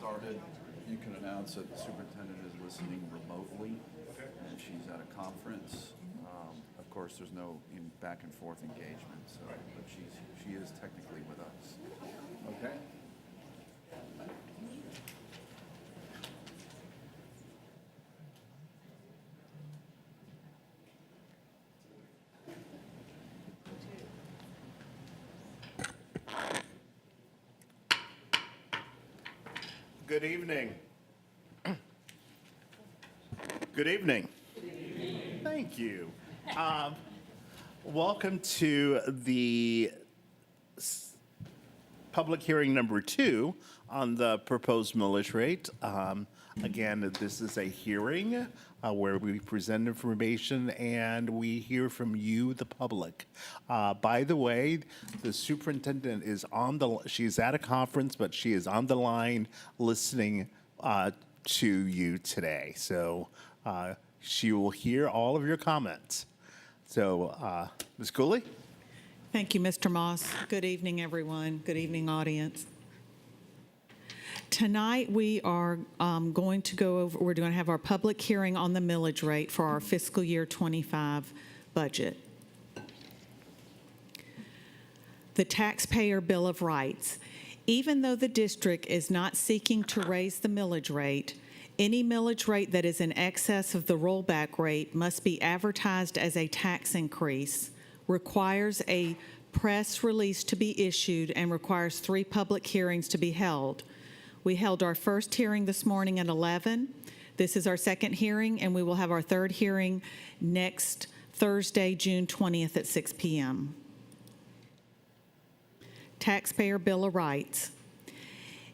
started, you can announce that the superintendent is listening remotely, and she's at a conference. Of course, there's no back and forth engagement, so, but she is technically with us. Okay? Good evening. Good evening. Thank you. Welcome to the public hearing number 2 on the proposed millage rate. Again, this is a hearing where we present information and we hear from you, the public. By the way, the superintendent is she's at a conference, but she is on the line listening to you today. So she will hear all of your comments. So, Ms. Cooley? Thank you, Mr. Moss. Good evening, everyone. Good evening, audience. Tonight, we are going to have our public hearing on the millage rate for our fiscal year 25 budget. The Taxpayer Bill of Rights. Even though the district is not seeking to raise the millage rate, any millage rate that is in excess of the rollback rate must be advertised as a tax increase, requires a press release to be issued, and requires 3 public hearings to be held. We held our first hearing this morning at 11. This is our second hearing, and we will have our third hearing next Thursday, June 20th at 6 p.m. Taxpayer Bill of Rights.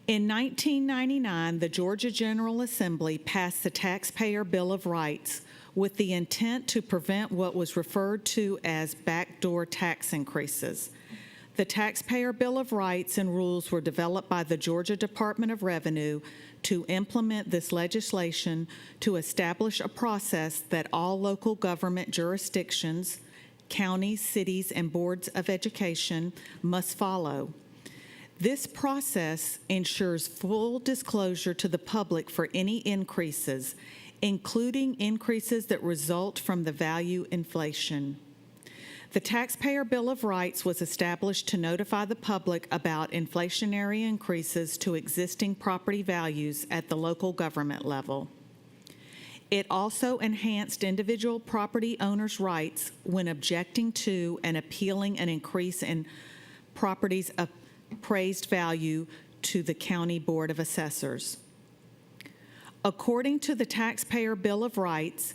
In 1999, the Georgia General Assembly passed the Taxpayer Bill of Rights with the intent to prevent what was referred to as backdoor tax increases. The Taxpayer Bill of Rights and rules were developed by the Georgia Department of Revenue to implement this legislation to establish a process that all local government jurisdictions, counties, cities, and boards of education must follow. This process ensures full disclosure to the public for any increases, including increases that result from the value inflation. The Taxpayer Bill of Rights was established to notify the public about inflationary increases to existing property values at the local government level. It also enhanced individual property owners' rights when objecting to and appealing an increase in property's appraised value to the County Board of Assessors. According to the Taxpayer Bill of Rights,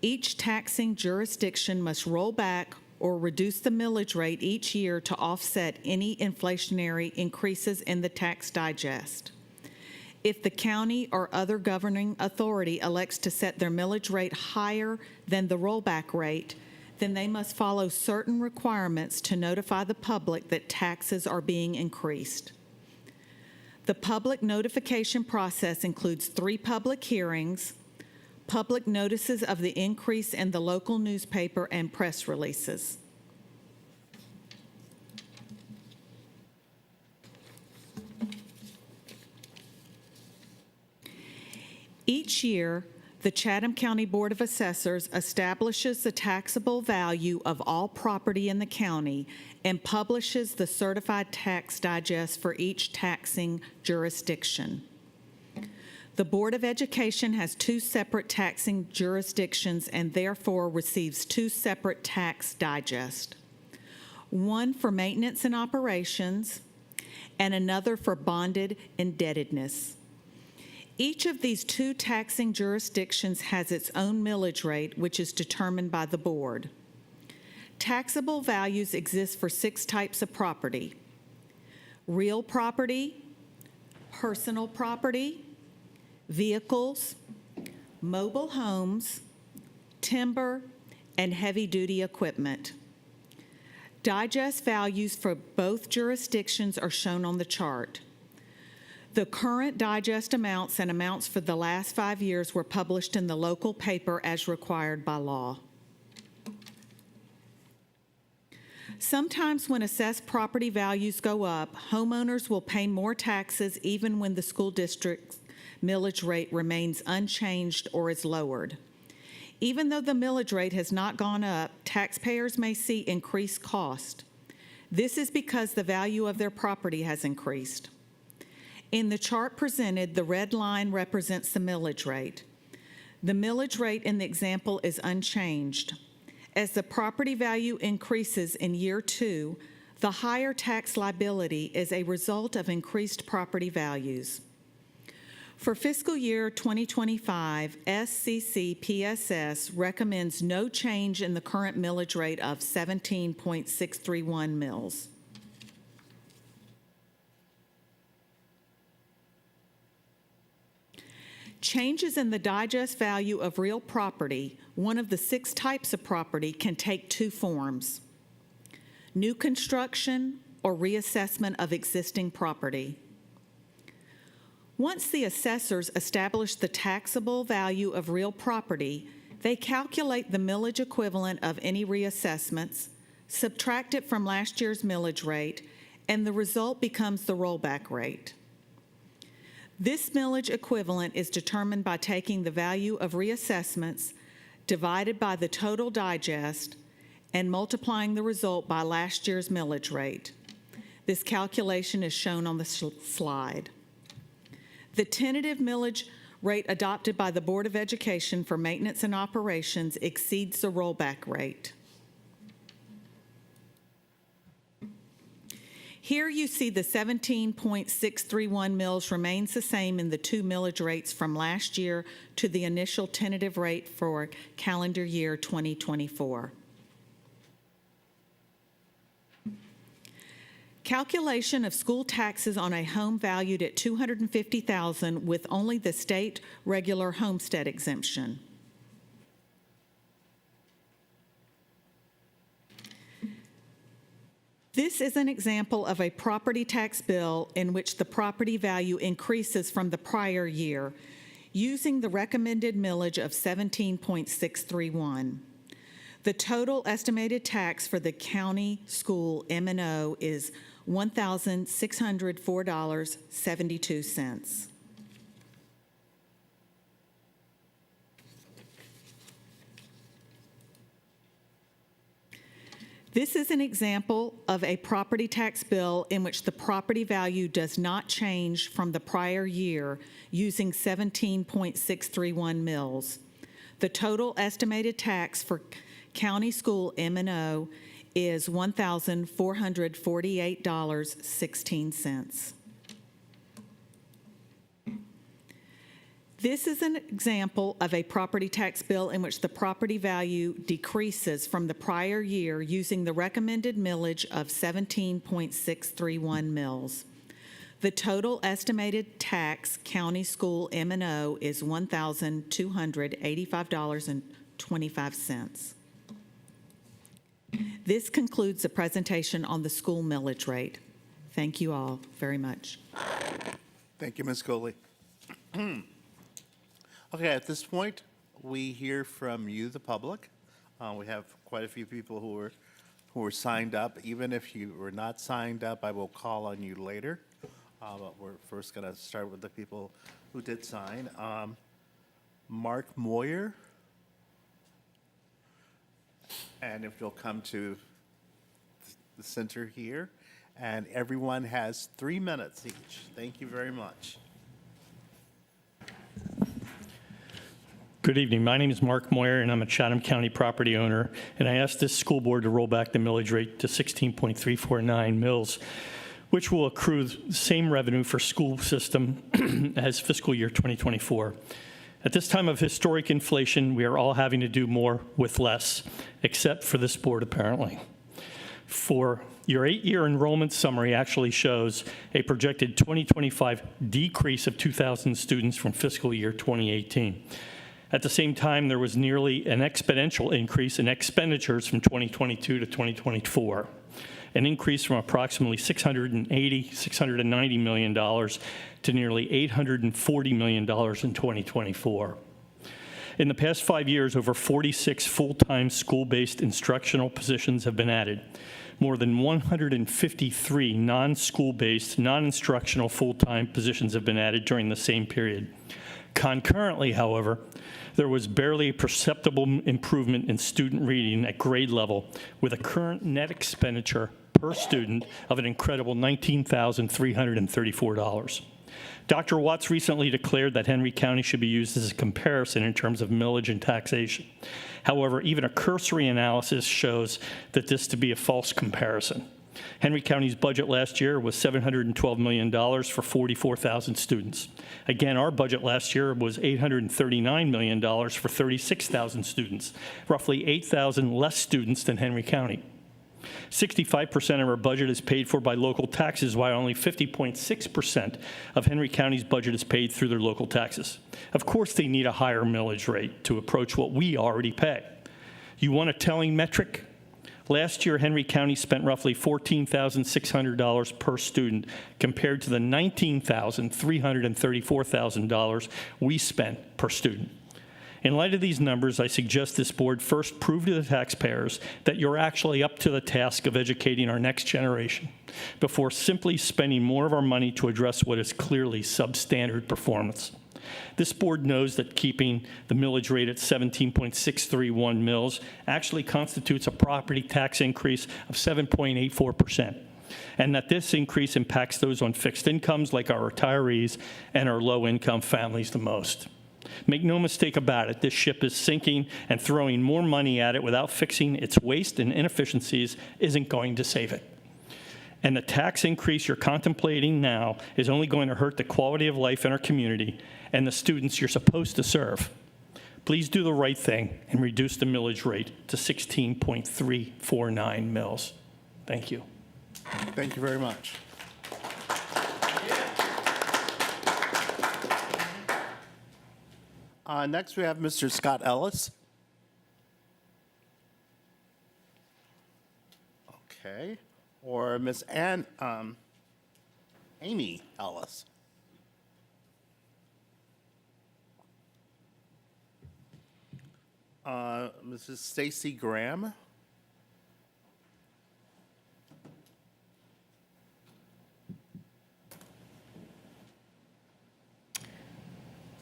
each taxing jurisdiction must roll back or reduce the millage rate each year to offset any inflationary increases in the tax digest. If the county or other governing authority elects to set their millage rate higher than the rollback rate, then they must follow certain requirements to notify the public that taxes are being increased. The public notification process includes 3 public hearings, public notices of the increase in the local newspaper, and press releases. Each year, the Chatham County Board of Assessors establishes the taxable value of all property in the county and publishes the certified tax digest for each taxing jurisdiction. The Board of Education has 2 separate taxing jurisdictions and therefore receives 2 separate tax digests, one for maintenance and operations and another for bonded indebtedness. Each of these 2 taxing jurisdictions has its own millage rate, which is determined by the board. Taxable values exist for 6 types of property: real property, personal property, vehicles, mobile homes, timber, and heavy-duty equipment. Digest values for both jurisdictions are shown on the chart. The current digest amounts and amounts for the last 5 years were published in the local paper as required by law. Sometimes when assessed property values go up, homeowners will pay more taxes even when the school district's millage rate remains unchanged or is lowered. Even though the millage rate has not gone up, taxpayers may see increased cost. This is because the value of their property has increased. In the chart presented, the red line represents the millage rate. The millage rate in the example is unchanged. As the property value increases in year 2, the higher tax liability is a result of increased property values. For fiscal year 2025, SCCPSS recommends no change in the current millage rate of 17.631 mils. Changes in the digest value of real property, one of the 6 types of property, can take 2 forms: new construction or reassessment of existing property. Once the assessors establish the taxable value of real property, they calculate the millage equivalent of any reassessments, subtract it from last year's millage rate, and the result becomes the rollback rate. This millage equivalent is determined by taking the value of reassessments divided by the total digest and multiplying the result by last year's millage rate. This calculation is shown on the slide. The tentative millage rate adopted by the Board of Education for maintenance and operations exceeds the rollback rate. Here you see the 17.631 mils remains the same in the 2 millage rates from last year to the initial tentative rate for calendar year 2024. Calculation of school taxes on a home valued at $250,000 with only the state regular homestead exemption. This is an example of a property tax bill in which the property value increases from the prior year using the recommended millage of 17.631. The total estimated tax for the county school M&O is $1,604.72. This is an example of a property tax bill in which the property value does not change from the prior year using 17.631 mils. The total estimated tax for county school M&O is $1,448.16. This is an example of a property tax bill in which the property value decreases from the prior year using the recommended millage of 17.631 mils. The total estimated tax county school M&O is $1,285.25. This concludes the presentation on the school millage rate. Thank you all very much. Thank you, Ms. Coley. Okay, at this point, we hear from you, the public. We have quite a few people who are signed up. Even if you were not signed up, I will call on you later. But we're first going to start with the people who did sign. Mark Moyer. And if you'll come to the center here. And everyone has 3 minutes each. Thank you very much. Good evening. My name is Mark Moyer, and I'm a Chatham County property owner. And I asked this school board to roll back the millage rate to 16.349 mils, which will accrue the same revenue for school system as fiscal year 2024. At this time of historic inflation, we are all having to do more with less, except for this board, apparently. For your 8-year enrollment summary actually shows a projected 2025 decrease of 2,000 students from fiscal year 2018. At the same time, there was nearly an exponential increase in expenditures from 2022 to 2024, an increase from approximately $690 million to nearly $840 million in 2024. In the past 5 years, over 46 full-time school-based instructional positions have been added, more than 153 non-school-based, non-instructional full-time positions have been added during the same period. Concurrently, however, there was barely a perceptible improvement in student reading at grade level, with a current net expenditure per student of an incredible $19,334. Dr. Watts recently declared that Henry County should be used as a comparison in terms of millage and taxation. However, even a cursory analysis shows that this to be a false comparison. Henry County's budget last year was $712 million for 44,000 students. Again, our budget last year was $839 million for 36,000 students, roughly 8,000 less students than Henry County. 65% of our budget is paid for by local taxes, while only 50.6% of Henry County's budget is paid through their local taxes. Of course, they need a higher millage rate to approach what we already pay. You want a telling metric? Last year, Henry County spent roughly $14,600 per student compared to the $19,334,000 we spent per student. In light of these numbers, I suggest this board first prove to the taxpayers that you're actually up to the task of educating our next generation before simply spending more of our money to address what is clearly substandard performance. This board knows that keeping the millage rate at 17.631 mils actually constitutes a property tax increase of 7.84%, and that this increase impacts those on fixed incomes like our retirees and our low-income families the most. Make no mistake about it, this ship is sinking, and throwing more money at it without fixing its waste and inefficiencies isn't going to save it. And the tax increase you're contemplating now is only going to hurt the quality of life in our community and the students you're supposed to serve. Please do the right thing and reduce the millage rate to 16.349 mils. Thank you. Thank you very much. Next, we have Mr. Scott Ellis. Okay. Or Miss Amy Ellis. Mrs. Stacy Graham.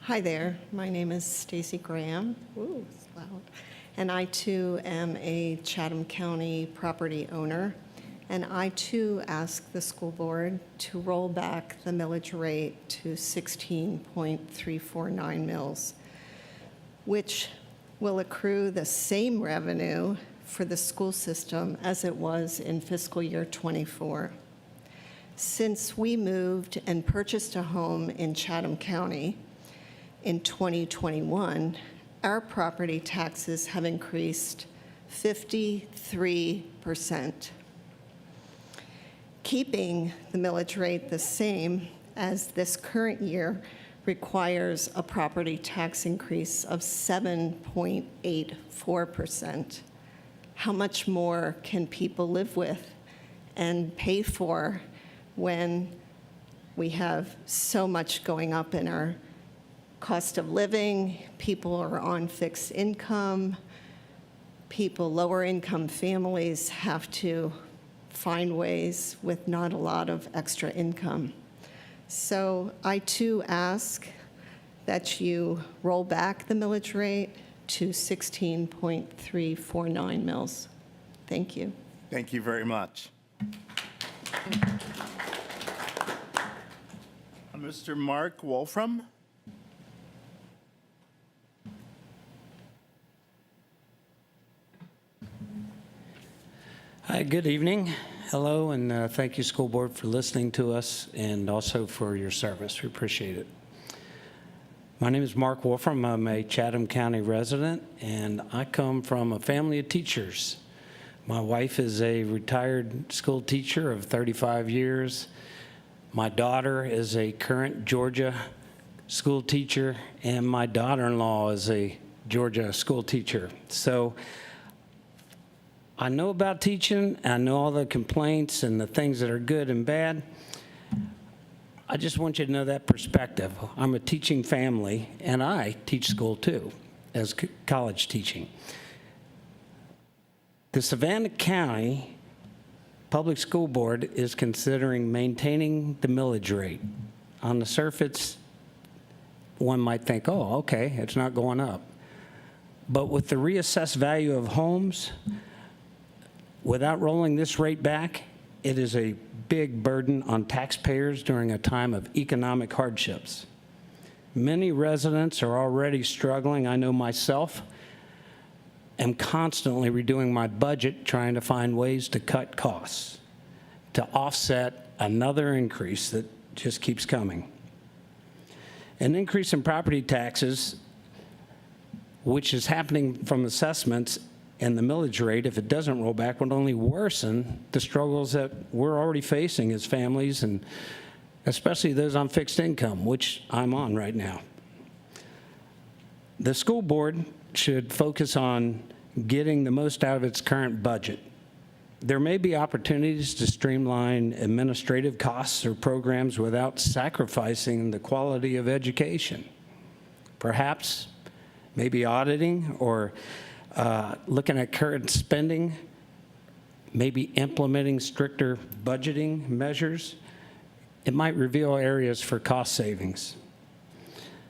Hi there, my name is Stacy Graham. Ooh, it's loud. And I too am a Chatham County property owner. And I too ask the school board to roll back the millage rate to 16.349 mils, which will accrue the same revenue for the school system as it was in fiscal year '24. Since we moved and purchased a home in Chatham County, in 2021, our property taxes have increased 53%. Keeping the millage rate the same as this current year requires a property tax increase of 7.84%. How much more can people live with and pay for when we have so much going up in our cost of living? People are on fixed income. People, lower income families have to find ways with not a lot of extra income. So I too ask that you roll back the millage rate to 16.349 mils. Thank you. Thank you very much. Mr. Mark Wolfram. Hi, good evening. Hello, and thank you, School Board, for listening to us and also for your service. We appreciate it. My name is Mark Wolfram. I'm a Chatham County resident, and I come from a family of teachers. My wife is a retired school teacher of 35 years. My daughter is a current Georgia school teacher, and my daughter-in-law is a Georgia school teacher. So I know about teaching, and I know all the complaints and the things that are good and bad. I just want you to know that perspective. I'm a teaching family, and I teach school too, as college teaching. The Savannah County Public School Board is considering maintaining the millage rate. On the surface, one might think, oh, okay, it's not going up. But with the reassessed value of homes, without rolling this rate back, it is a big burden on taxpayers during a time of economic hardships. Many residents are already struggling. I know myself am constantly redoing my budget, trying to find ways to cut costs, to offset another increase that just keeps coming. An increase in property taxes, which is happening from assessments, and the millage rate, if it doesn't roll back, would only worsen the struggles that we're already facing as families, and especially those on fixed income, which I'm on right now. The school board should focus on getting the most out of its current budget. There may be opportunities to streamline administrative costs or programs without sacrificing the quality of education. Perhaps maybe auditing or looking at current spending, maybe implementing stricter budgeting measures. It might reveal areas for cost savings.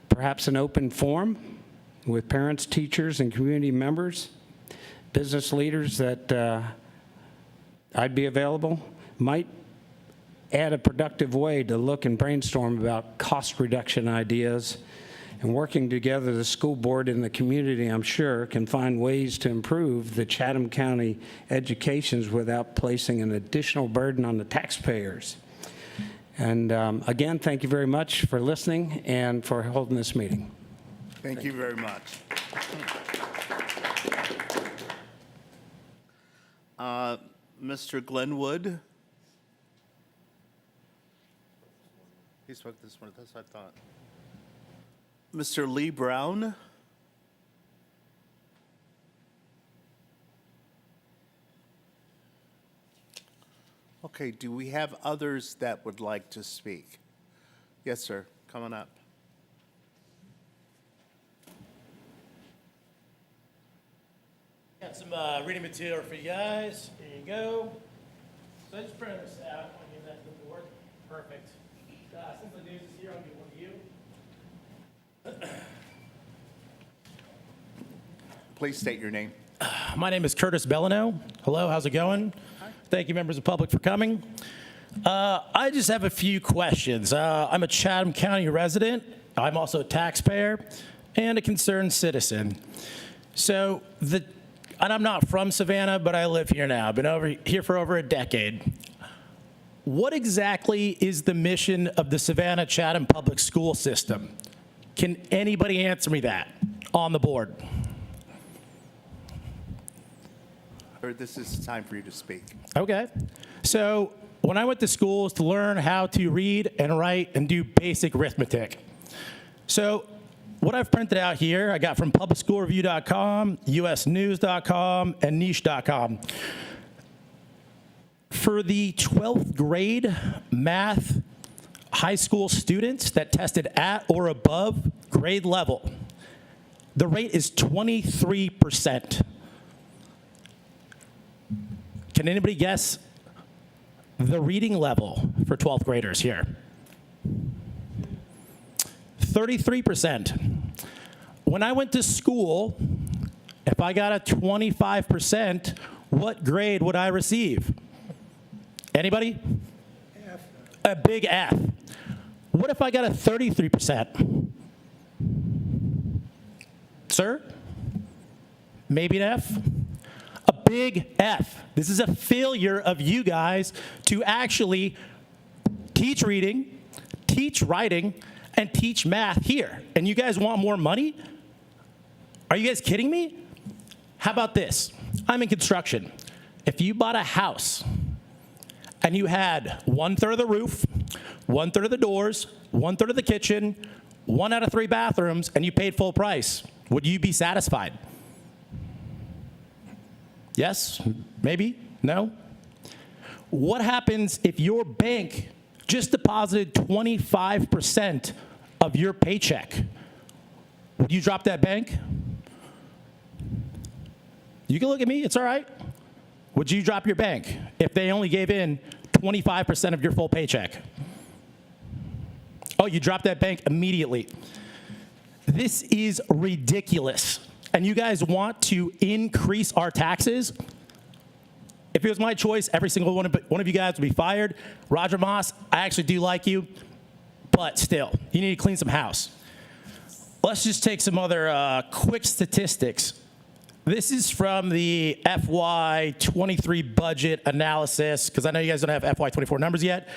Perhaps an open forum with parents, teachers, and community members, business leaders that I'd be available, might add a productive way to look and brainstorm about cost reduction ideas. And working together, the school board and the community, I'm sure, can find ways to improve the Chatham County educations without placing an additional burden on the taxpayers. And again, thank you very much for listening and for holding this meeting. Thank you very much. Mr. Glenwood? He spoke this one, that's what I thought. Mr. Lee Brown? Okay, do we have others that would like to speak? Yes, sir, come on up. Got some reading material for you guys. Here you go. So I just printed this out. I want to give that to the board. Perfect. Since the news is here, I'll give one to you. Please state your name. My name is Curtis Bellino. Hello, how's it going? Hi. Thank you, members of the public, for coming. I just have a few questions. I'm a Chatham County resident. I'm also a taxpayer and a concerned citizen. So and I'm not from Savannah, but I live here now. I've been over here for over a decade. What exactly is the mission of the Savannah Chatham Public School System? Can anybody answer me that on the board? Or this is time for you to speak. Okay. So when I went to school, it's to learn how to read and write and do basic arithmetic. So what I've printed out here, I got from publicschoolreview.com, usnews.com, and niche.com. For the 12th grade math high school students that tested at or above grade level, the rate is 23%. Can anybody guess the reading level for 12th graders here? 33%. When I went to school, if I got a 25%, what grade would I receive? Anybody? F. A big F. What if I got a 33%? Sir? Maybe an F? A big F. This is a failure of you guys to actually teach reading, teach writing, and teach math here. And you guys want more money? Are you guys kidding me? How about this? I'm in construction. If you bought a house and you had 1/3 of the roof, 1/3 of the doors, 1/3 of the kitchen, 1 out of 3 bathrooms, and you paid full price, would you be satisfied? Yes? Maybe? No? What happens if your bank just deposited 25% of your paycheck? Would you drop that bank? You can look at me, it's all right. Would you drop your bank? if they only gave in 25% of your full paycheck? Oh, you dropped that bank immediately. This is ridiculous. And you guys want to increase our taxes? If it was my choice, every single one of you guys would be fired. Roger Moss, I actually do like you, but still, you need to clean some house. Let's just take some other quick statistics. This is from the FY23 budget analysis, because I know you guys don't have FY24 numbers yet.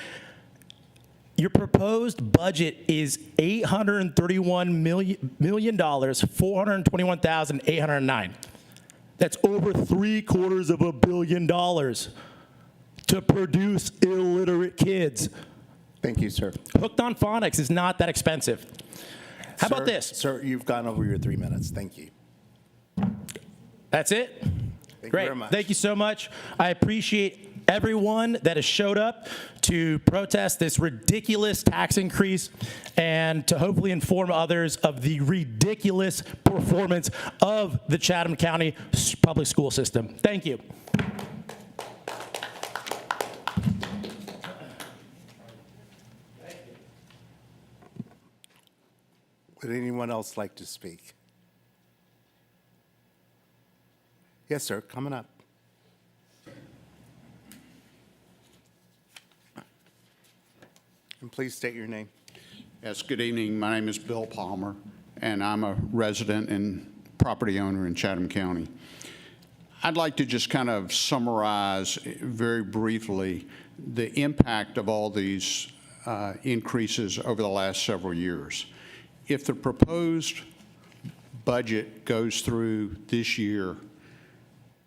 Your proposed budget is $831 million, $421,809. That's over $750 million to produce illiterate kids. Thank you, sir. Hooked on Phonics is not that expensive. How about this? Sir, you've gone over your 3 minutes. Thank you. That's it? Thank Great. you very much. Thank you so much. I appreciate everyone that has showed up to protest this ridiculous tax increase and to hopefully inform others of the ridiculous performance of the Chatham County public school system. Thank you. Would anyone else like to speak? Yes, sir, coming up. And please state your name. Yes, good evening. My name is Bill Palmer, and I'm a resident and property owner in Chatham County. I'd like to just kind of summarize very briefly the impact of all these increases over the last several years. If the proposed budget goes through this year,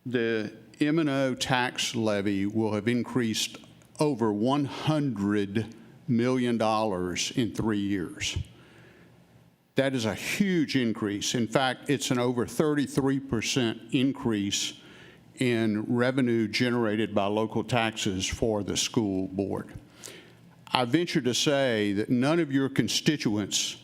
the M&O tax levy will have increased over $100 million in 3 years. That is a huge increase. In fact, it's an over 33% increase in revenue generated by local taxes for the school board. I venture to say that none of your constituents,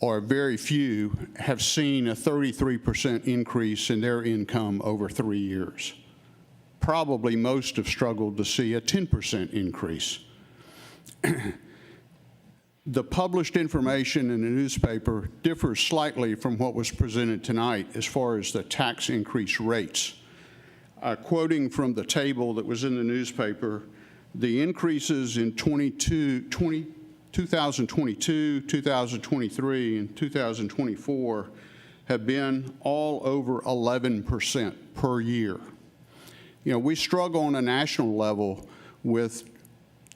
or very few, have seen a 33% increase in their income over 3 years. Probably most have struggled to see a 10% increase. The published information in the newspaper differs slightly from what was presented tonight as far as the tax increase rates. Quoting from the table that was in the newspaper, the increases in 2022, 2023, and 2024 have been all over 11% per year. You know, we struggle on a national level with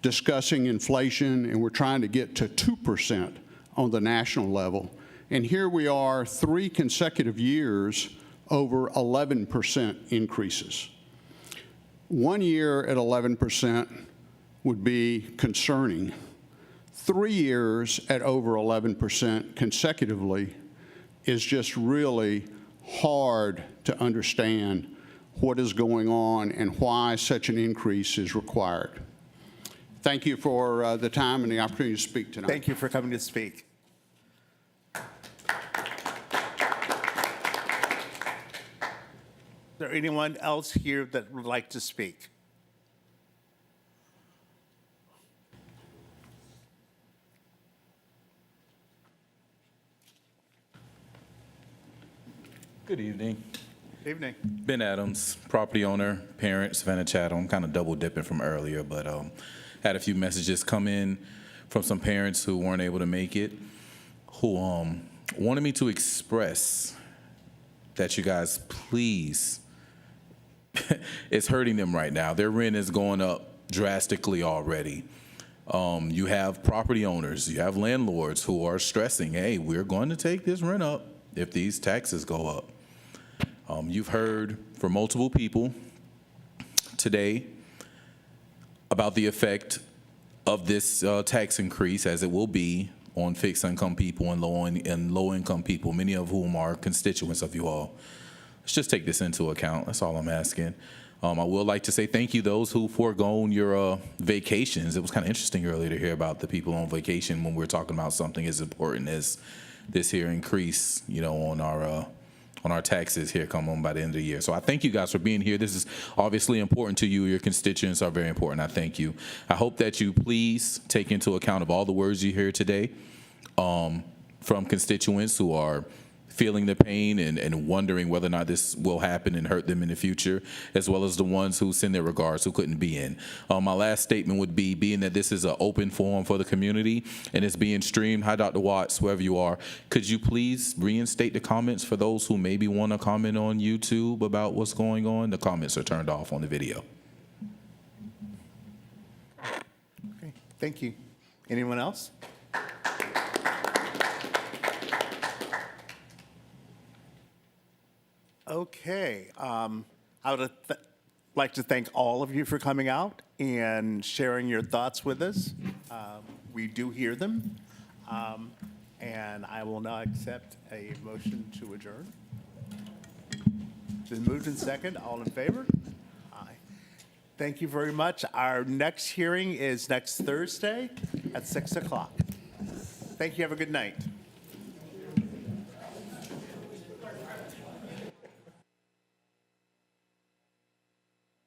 discussing inflation, and we're trying to get to 2% on the national level. And here we are 3 consecutive years over 11% increases. 1 year at 11% would be concerning. 3 years at over 11% consecutively is just really hard to understand what is going on and why such an increase is required. Thank you for the time and the opportunity to speak tonight. Thank you for coming to speak. Is there anyone else here that would like to speak? Good evening. Evening. Ben Adams, property owner, parent, Savannah Chatham. Kind of double dipping from earlier, but had a few messages come in from some parents who weren't able to make it, who wanted me to express that you guys, please, it's hurting them right now. Their rent is going up drastically already. You have property owners, you have landlords who are stressing, hey, we're going to take this rent up if these taxes go up. You've heard from multiple people today about the effect of this tax increase, as it will be on fixed income people and low income people, many of whom are constituents of you all. Let's just take this into account. That's all I'm asking. I would like to say thank you those who foregone your vacations. It was kind of interesting earlier to hear about the people on vacation when we're talking about something as important as this here increase, you know, on on our taxes here come on by the end of the year. So I thank you guys for being here. This is obviously important to you. Your constituents are very important. I thank you. I hope that you please take into account of all the words you hear today from constituents who are feeling the pain and wondering whether or not this will happen and hurt them in the future, as well as the ones who send their regards who couldn't be in. My last statement would be, being that this is an open forum for the community and it's being streamed, hi, Dr. Watts, whoever you are, could you please reinstate the comments for those who maybe want to comment on YouTube about what's going on? The comments are turned off on the video. Okay, thank you. Anyone else? Okay, I would like to thank all of you for coming out and sharing your thoughts with us. We do hear them, and I will now accept a motion to adjourn. Been moved and second. All in favor? Aye. Thank you very much. Our next hearing is next Thursday at 6 o'clock. Thank you. Have a good night.